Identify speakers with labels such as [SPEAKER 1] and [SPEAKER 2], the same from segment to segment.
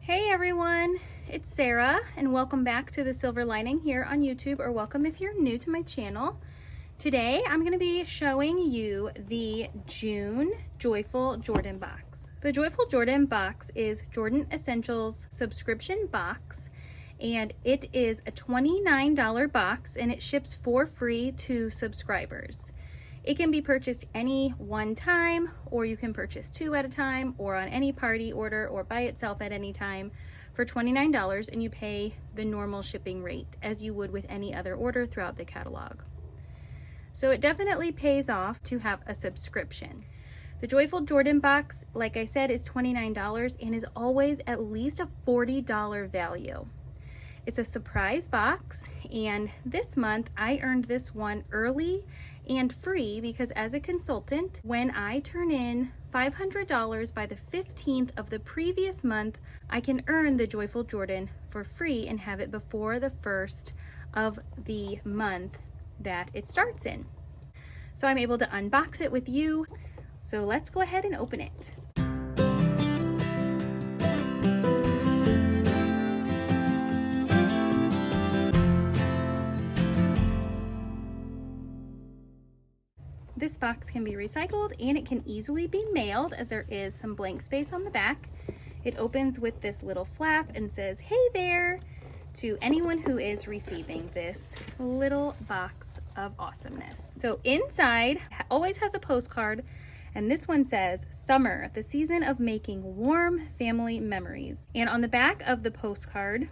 [SPEAKER 1] Hey everyone, it's Sarah and welcome back to The Silver Lining here on YouTube, or welcome if you're new to my channel. Today I'm going to be showing you the June Joyful Jordan box. The Joyful Jordan box is Jordan Essentials subscription box, and it is a $29 box and it ships for free to subscribers. It can be purchased any one time, or you can purchase two at a time, or on any party order, or by itself at any time for $29, and you pay the normal shipping rate as you would with any other order throughout the catalog. So it definitely pays off to have a subscription. The Joyful Jordan box, like I said, is $29 and is always at least a $40 value. It's a surprise box, and this month I earned this one early and free because as a consultant, when I turn in $500 by the 15th of the previous month, I can earn the Joyful Jordan for free and have it before the first of the month that it starts in. So I'm able to unbox it with you. So let's go ahead and open it. This box can be recycled and it can easily be mailed, as there is some blank space on the back. It opens with this little flap and says, "Hey there," to anyone who is receiving this little box of awesomeness. So inside always has a postcard, and this one says, "Summer, the season of making warm family memories." And on the back of the postcard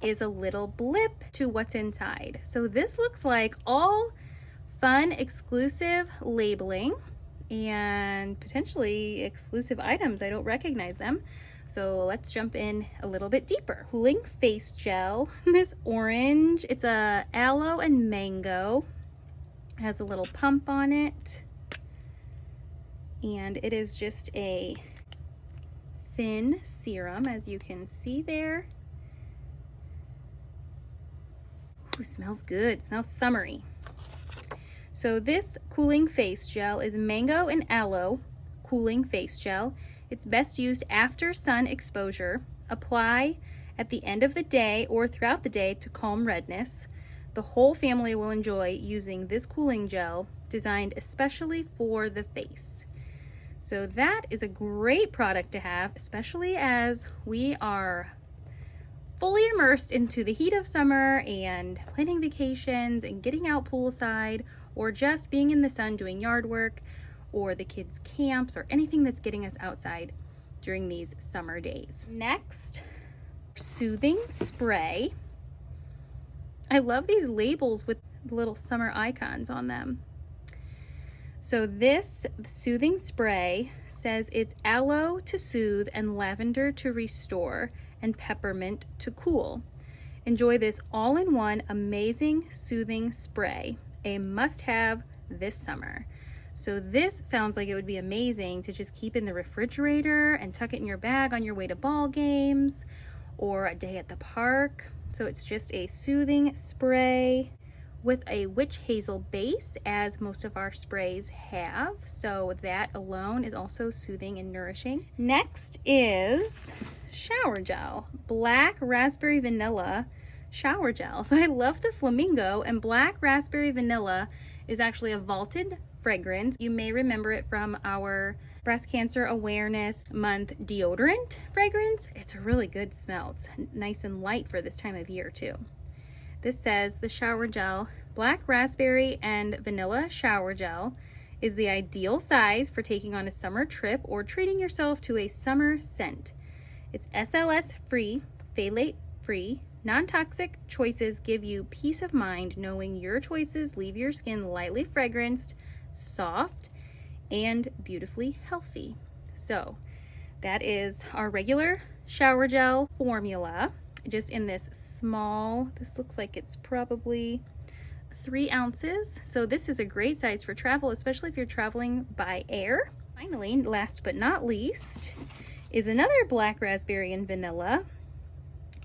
[SPEAKER 1] is a little blip to what's inside. So this looks like all fun exclusive labeling and potentially exclusive items. I don't recognize them. So let's jump in a little bit deeper. Cooling face gel, this orange, it's a aloe and mango. It has a little pump on it. And it is just a thin serum, as you can see there. Ooh, smells good, smells summery. So this cooling face gel is mango and aloe cooling face gel. It's best used after sun exposure. Apply at the end of the day or throughout the day to calm redness. The whole family will enjoy using this cooling gel designed especially for the face. So that is a great product to have, especially as we are fully immersed into the heat of summer and planning vacations and getting out poolside, or just being in the sun doing yard work or the kids' camps or anything that's getting us outside during these summer days. Next, soothing spray. I love these labels with little summer icons on them. So this soothing spray says it's aloe to soothe and lavender to restore and peppermint to cool. Enjoy this all-in-one amazing soothing spray, a must-have this summer. So this sounds like it would be amazing to just keep in the refrigerator and tuck it in your bag on your way to ball games or a day at the park. So it's just a soothing spray with a witch hazel base, as most of our sprays have. So that alone is also soothing and nourishing. Next is shower gel, black raspberry vanilla shower gel. So I love the flamingo, and black raspberry vanilla is actually a vaulted fragrance. You may remember it from our breast cancer awareness month deodorant fragrance. It's a really good smell. It's nice and light for this time of year too. This says the shower gel, black raspberry and vanilla shower gel, is the ideal size for taking on a summer trip or treating yourself to a summer scent. It's SLS free, phthalate free, non-toxic choices give you peace of mind knowing your choices leave your skin lightly fragranced, soft, and beautifully healthy. So that is our regular shower gel formula, just in this small, this looks like it's probably 3 ounces. So this is a great size for travel, especially if you're traveling by air. Finally, last but not least, is another black raspberry and vanilla.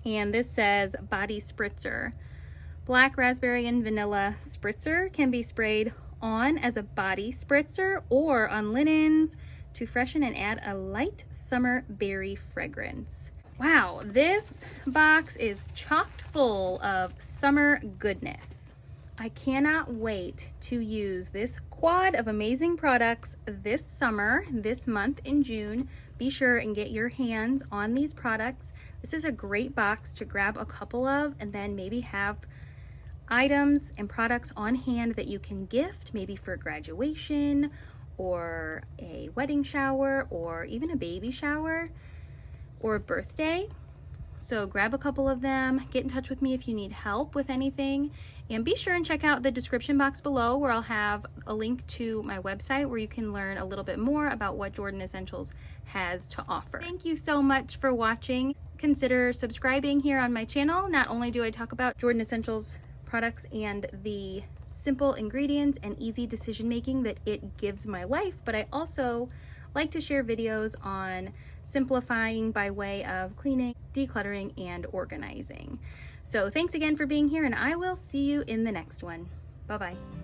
[SPEAKER 1] And this says body spritzer. Black raspberry and vanilla spritzer can be sprayed on as a body spritzer or on linens to freshen and add a light summer berry fragrance. Wow, this box is chocked full of summer goodness. I cannot wait to use this quad of amazing products this summer, this month in June. Be sure and get your hands on these products. This is a great box to grab a couple of and then maybe have items and products on hand that you can gift, maybe for graduation or a wedding shower or even a baby shower or a birthday. So grab a couple of them, get in touch with me if you need help with anything, and be sure and check out the description box below where I'll have a link to my website where you can learn a little bit more about what Jordan Essentials has to offer. Thank you so much for watching. Consider subscribing here on my channel. Not only do I talk about Jordan Essentials products and the simple ingredients and easy decision making that it gives my life, but I also like to share videos on simplifying by way of cleaning, decluttering, and organizing. So thanks again for being here, and I will see you in the next one. Bye-bye.